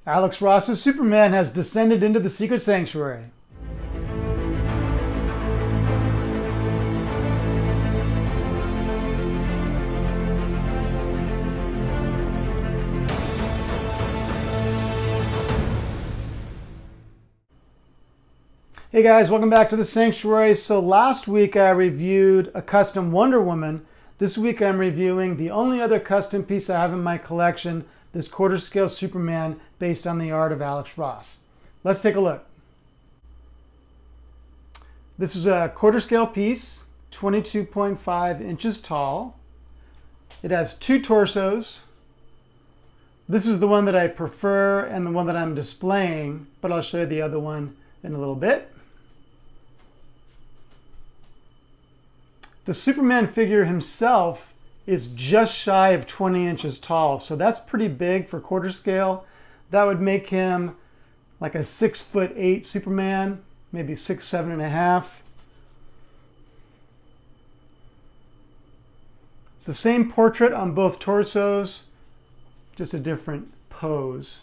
Alex Ross's Superman has descended into the secret sanctuary. Hey guys, welcome back to the Sanctuary. So last week I reviewed a custom Wonder Woman. This week I'm reviewing the only other custom piece I have in my collection, this quarter scale Superman based on the art of Alex Ross. Let's take a look. This is a quarter scale piece, 22.5 inches tall. It has two torsos. This is the one that I prefer and the one that I'm displaying, but I'll show you the other one in a little bit. The Superman figure himself is just shy of 20 inches tall, so that's pretty big for quarter scale. That would make him like a 6'8" Superman, maybe 6'7.5". It's the same portrait on both torsos, just a different pose.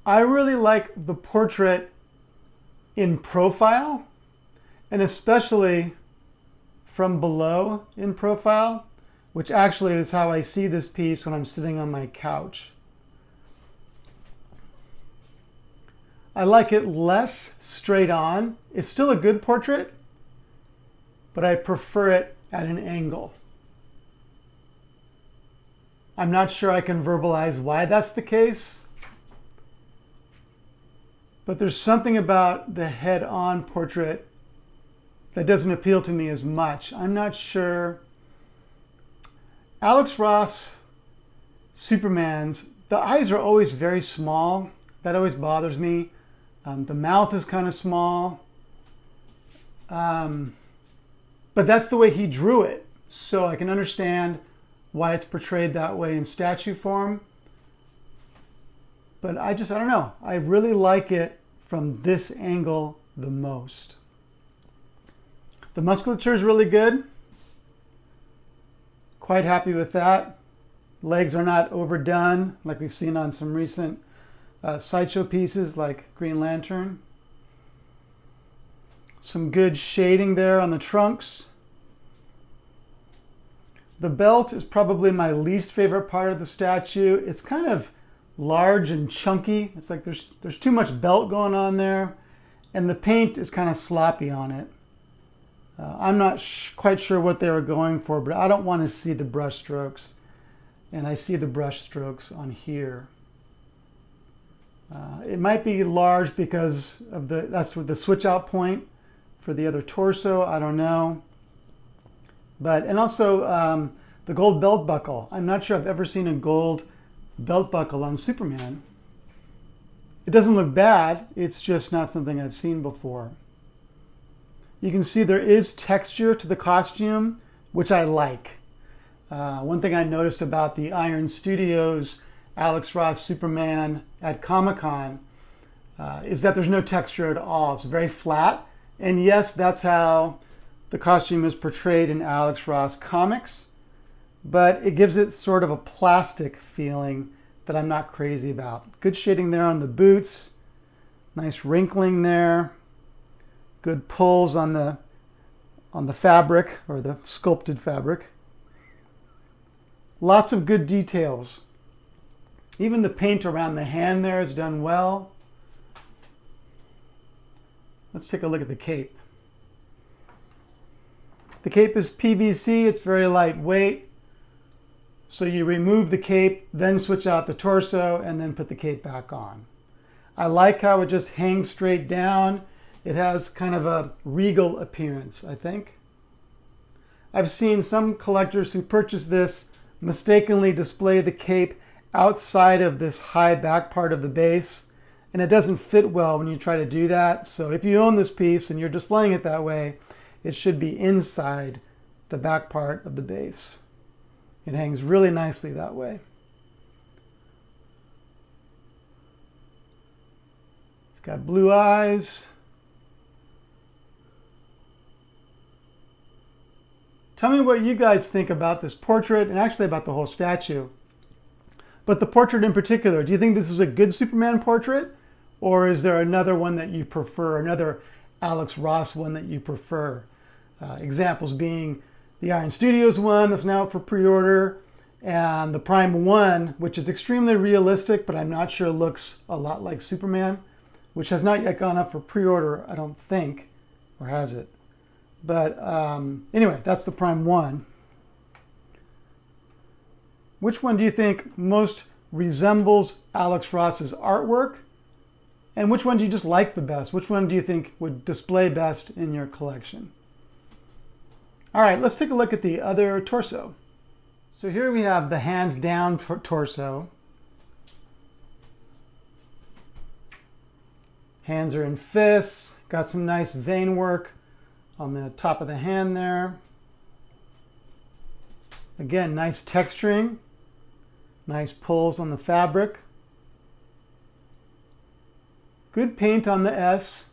I really like the portrait in profile, and especially from below in profile, which actually is how I see this piece when I'm sitting on my couch. I like it less straight on. It's still a good portrait, but I prefer it at an angle. I'm not sure I can verbalize why that's the case, but there's something about the head-on portrait that doesn't appeal to me as much. I'm not sure. Alex Ross Supermans, the eyes are always very small. That always bothers me. The mouth is kind of small. But that's the way he drew it. So I can understand why it's portrayed that way in statue form. But I don't know. I really like it from this angle the most. The musculature is really good. Quite happy with that. Legs are not overdone like we've seen on some recent sideshow pieces like Green Lantern. Some good shading there on the trunks. The belt is probably my least favorite part of the statue. It's kind of large and chunky. It's like there's too much belt going on there, and the paint is kind of sloppy on it. I'm not quite sure what they were going for, but I don't want to see the brush strokes, and I see the brush strokes on here. It might be large because of that's with the switch out point for the other torso. I don't know. And also the gold belt buckle. I'm not sure I've ever seen a gold belt buckle on Superman. It doesn't look bad. It's just not something I've seen before. You can see there is texture to the costume, which I like. One thing I noticed about the Iron Studios Alex Ross Superman at Comic-Con is that there's no texture at all. It's very flat. And yes, that's how the costume is portrayed in Alex Ross comics, but it gives it sort of a plastic feeling that I'm not crazy about. Good shading there on the boots. Nice wrinkling there. Good pulls on the fabric, or the sculpted fabric. Lots of good details. Even the paint around the hand there is done well. Let's take a look at the cape. The cape is PVC, it's very lightweight. So you remove the cape, then switch out the torso, and then put the cape back on. I like how it just hangs straight down. It has kind of a regal appearance, I think. I've seen some collectors who purchase this mistakenly display the cape outside of this high back part of the base, and it doesn't fit well when you try to do that. So if you own this piece and you're displaying it that way, it should be inside the back part of the base. It hangs really nicely that way. It's got blue eyes. Tell me what you guys think about this portrait and actually about the whole statue. But the portrait in particular, do you think this is a good Superman portrait? Or is there another one that you prefer, another Alex Ross one that you prefer? Examples being the Iron Studios one that's now out for pre-order, and the Prime 1, which is extremely realistic, but I'm not sure looks a lot like Superman, which has not yet gone up for pre-order, I don't think, or has it? But anyway, that's the Prime 1. Which one do you think most resembles Alex Ross's artwork? And which one do you just like the best? Which one do you think would display best in your collection? All right, let's take a look at the other torso. So here we have the hands down torso. Hands are in fists, got some nice vein work on the top of the hand there. Again, nice texturing, nice pulls on the fabric. Good paint on the S.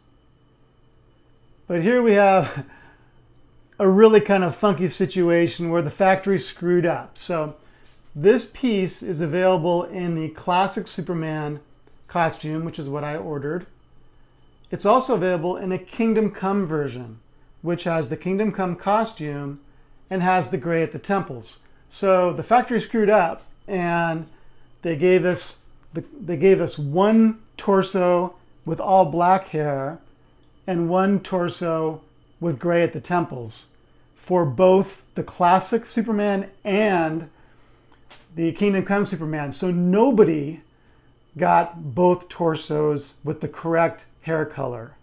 But here we have a really kind of funky situation where the factory screwed up. So this piece is available in the classic Superman costume, which is what I ordered. It's also available in a Kingdom Come version, which has the Kingdom Come costume and has the gray at the temples. So the factory screwed up and they gave us one torso with all black hair and one torso with gray at the temples for both the classic Superman and the Kingdom Come Superman. So nobody got both torsos with the correct hair color.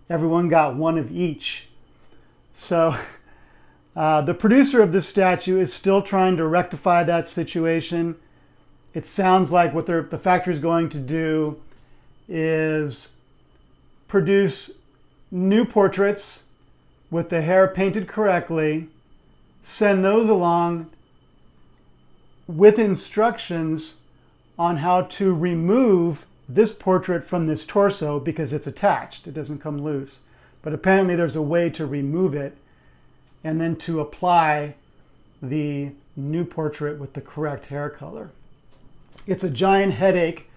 Everyone got one of each. So the producer of this statue is still trying to rectify that situation. It sounds like what the factory is going to do is produce new portraits with the hair painted correctly, send those along with instructions on how to remove this portrait from this torso because it's attached. It doesn't come loose. But apparently there's a way to remove it and then to apply the new portrait with the correct hair color. It's a giant headache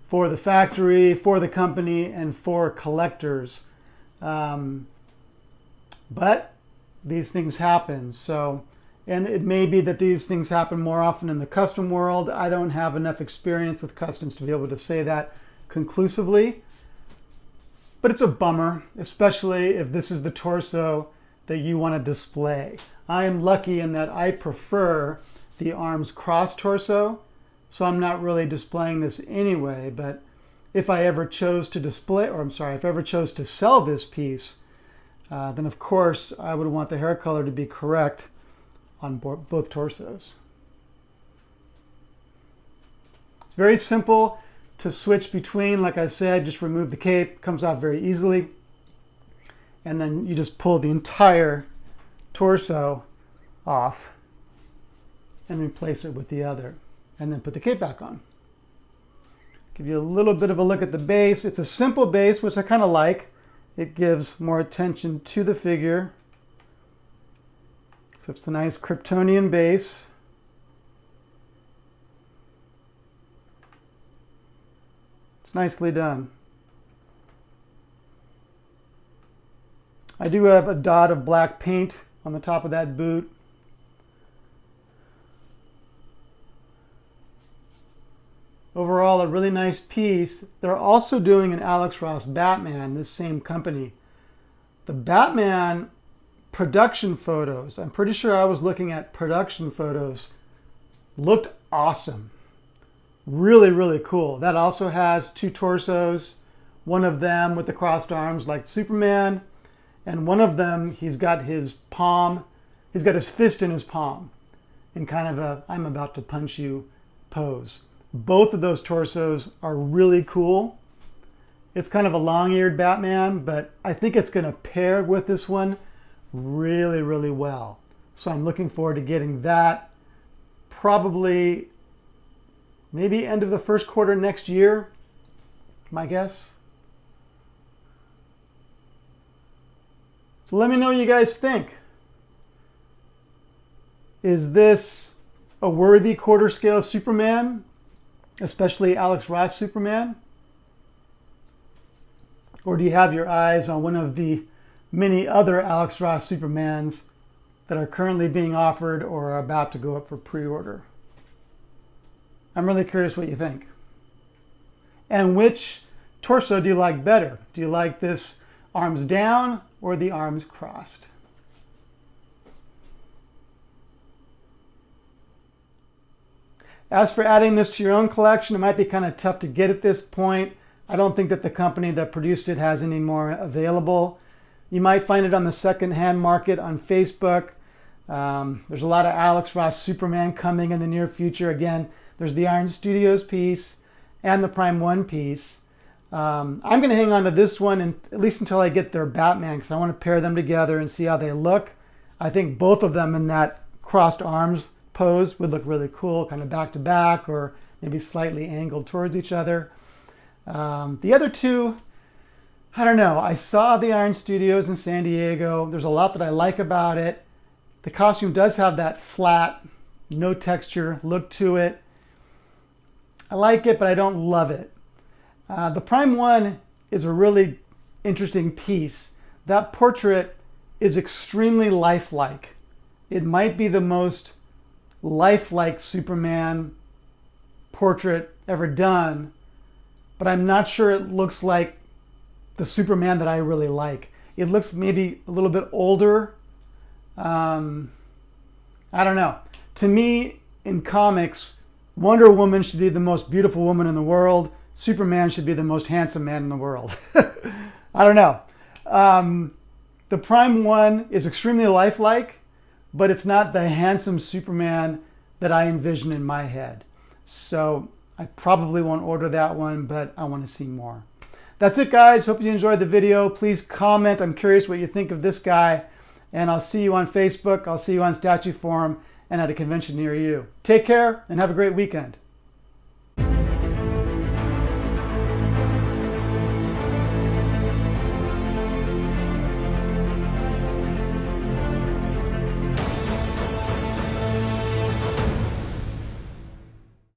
for the factory, for the company, and for collectors. But these things happen. And it may be that these things happen more often in the custom world. I don't have enough experience with customs to be able to say that conclusively. But it's a bummer, especially if this is the torso that you want to display. I am lucky in that I prefer the arms cross torso, so I'm not really displaying this anyway. But if I ever chose to if I ever chose to sell this piece, then of course I would want the hair color to be correct on both torsos. It's very simple to switch between. Like I said, just remove the cape, comes off very easily. And then you just pull the entire torso off and replace it with the other. And then put the cape back on. Give you a little bit of a look at the base. It's a simple base, which I kind of like. It gives more attention to the figure. So it's a nice Kryptonian base. It's nicely done. I do have a dot of black paint on the top of that boot. Overall, a really nice piece. They're also doing an Alex Ross Batman, this same company. The Batman production photos, I'm pretty sure I was looking at production photos, looked awesome. Really, really cool. That also has two torsos, one of them with the crossed arms like Superman, and one of them he's got his fist in his palm in kind of a I'm about to punch you pose. Both of those torsos are really cool. It's kind of a long-eared Batman, but I think it's going to pair with this one really, really well. So I'm looking forward to getting that probably maybe end of the first quarter next year, my guess. So let me know what you guys think. Is this a worthy quarter scale Superman? especially Alex Ross Superman? Or do you have your eyes on one of the many other Alex Ross Supermans that are currently being offered or are about to go up for pre-order? I'm really curious what you think. And which torso do you like better? Do you like this arms down or the arms crossed? As for adding this to your own collection, it might be kind of tough to get at this point. I don't think that the company that produced it has any more available. You might find it on the secondhand market on Facebook. There's a lot of Alex Ross Superman coming in the near future. Again, there's the Iron Studios piece and the Prime 1 piece. I'm going to hang on to this one at least until I get their Batman, because I want to pair them together and see how they look. I think both of them in that crossed arms pose would look really cool, kind of back to back or maybe slightly angled towards each other. The other two, I don't know. I saw the Iron Studios in San Diego. There's a lot that I like about it. The costume does have that flat, no texture look to it. I like it, but I don't love it. The Prime 1 is a really interesting piece. That portrait is extremely lifelike. It might be the most lifelike Superman portrait ever done, but I'm not sure it looks like the Superman that I really like. It looks maybe a little bit older. I don't know. To me, in comics, Wonder Woman should be the most beautiful woman in the world. Superman should be the most handsome man in the world. I don't know. The Prime 1 is extremely lifelike, but it's not the handsome Superman that I envision in my head. So I probably won't order that one, but I want to see more. That's it, guys. Hope you enjoyed the video. Please comment. I'm curious what you think of this guy. And I'll see you on Facebook. I'll see you on Statue Forum and at a convention near you. Take care and have a great weekend.